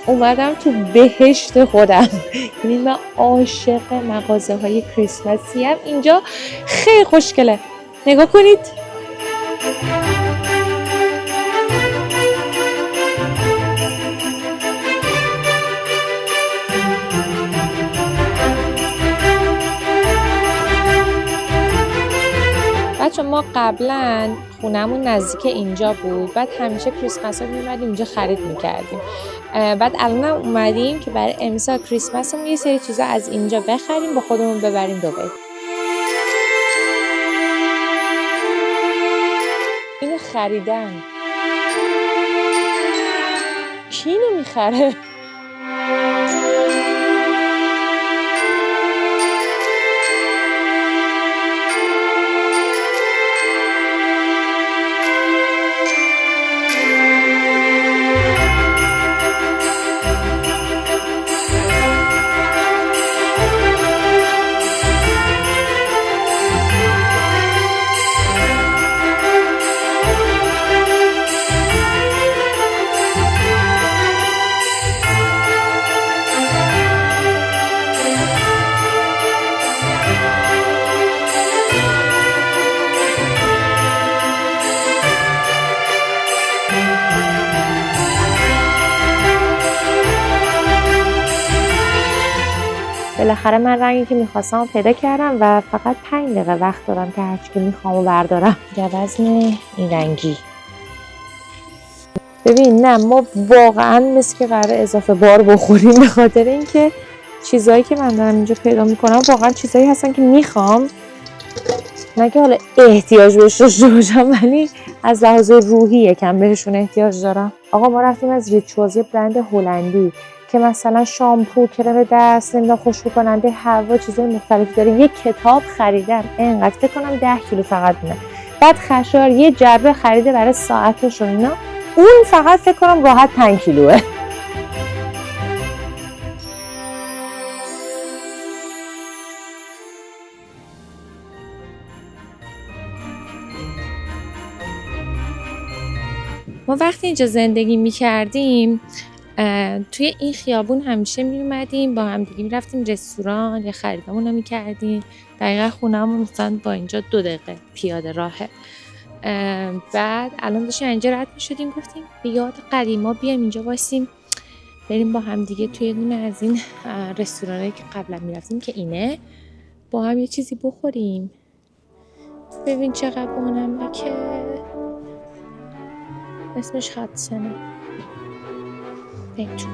اومدم تو بهشت خودم. یعنی من عاشق مغازه های کریسمسی ام. اینجا خیلی خوشگله، نگاه کنید. بچه ما قبلا خونمون نزدیک اینجا بود، بعد همیشه کریسمس ها میومدیم اینجا خرید میکردیم. بعد الان اومدیم که برای امسال کریسمسمون یه سری چیزا از اینجا بخریم با خودمون ببریم دبی. اینو خریدن، کی اینو میخره؟ بالاخره من رنگی که میخواستم پیدا کردم و فقط 5 دقیقه وقت دارم که هرچی که میخوام بردارم. وزن این رنگی. ببین نه ما واقعا مثل که قراره اضافه بار بخوریم، به خاطر اینکه چیزایی که من دارم اینجا پیدا میکنم واقعا چیزایی هستن که میخوام، نه که حالا احتیاج بهش داشته باشم، ولی از لحاظ روحی یکم بهشون احتیاج دارم. آقا ما رفتیم از ریچوالز، برند هلندی که مثلا شامپو، کرم دست، نمیدونم خوشبو کننده هوا، چیزای مختلفی داره. یه کتاب خریدم اینقدر، فکر کنم 10 کیلو فقط مونه. بعد خشار یه جعبه خریده برای ساعتش و اینا، اون فقط فکر کنم راحت 5 کیلوه. ما وقتی اینجا زندگی می‌کردیم توی این خیابون همیشه میومدیم با هم دیگه میرفتیم رستوران یا خریدامون رو میکردیم. دقیقا خونه‌مون مثلا با اینجا 2 دقیقه پیاده راهه. بعد الان داشتیم اینجا رد میشدیم، گفتیم به یاد قدیما بیایم اینجا واسیم، بریم با هم دیگه توی دونه از این رستورانایی که قبلا میرفتیم که اینه، با هم یه چیزی بخوریم. ببین چقدر بانمه که اسمش هاتسنه. Thank you.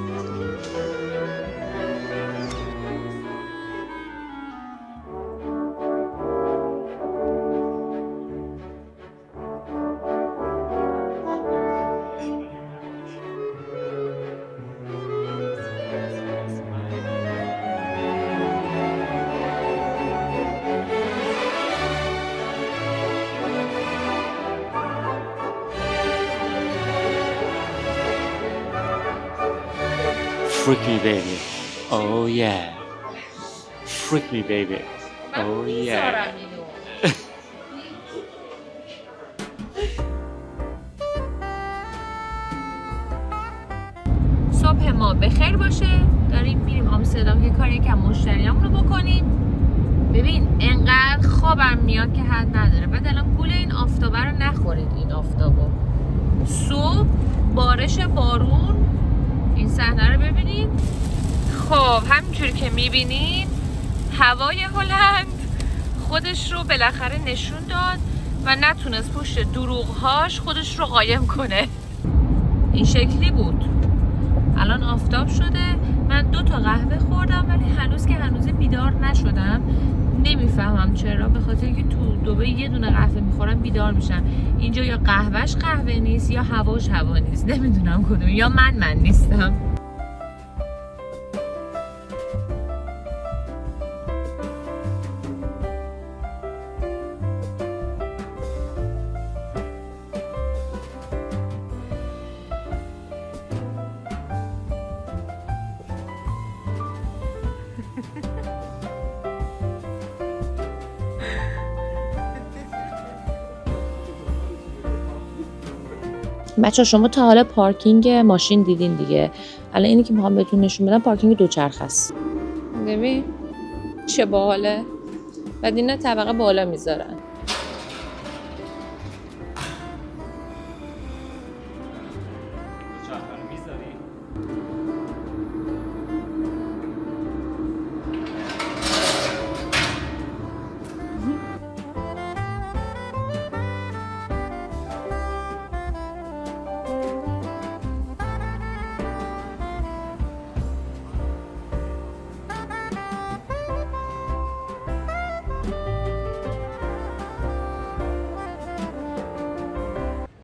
Freak me baby, oh yeah. Freak me baby, oh yeah. صبح ما بخیر باشه. داریم میریم آمستردام که کاری که مشتریامون رو بکنیم. ببین انقدر خوابم میاد که حد نداره. بعد الان گول این آفتابه رو نخورید. این آفتابو صبح بارش بارون، این صحنه رو ببینید. خب همینجوری که میبینید هوای هلند خودش رو بالاخره نشون داد و نتونست پشت دروغهاش خودش رو قایم کنه. این شکلی بود. الان آفتاب شده. من 2 تا قهوه خوردم ولی هنوز بیدار نشدم. نمیفهمم چرا، به خاطر اینکه تو دبی یه دونه قهوه میخورم بیدار میشم. اینجا یا قهوهش قهوه نیست یا هواش هوا نیست، نمیدونم کدوم، یا من نیستم. بچه شما تا حالا پارکینگ ماشین دیدین دیگه. الان اینی که میخوام بهتون نشون بدم پارکینگ دوچرخه است. ببین چه باحاله. بعد اینا طبقه بالا میذارن.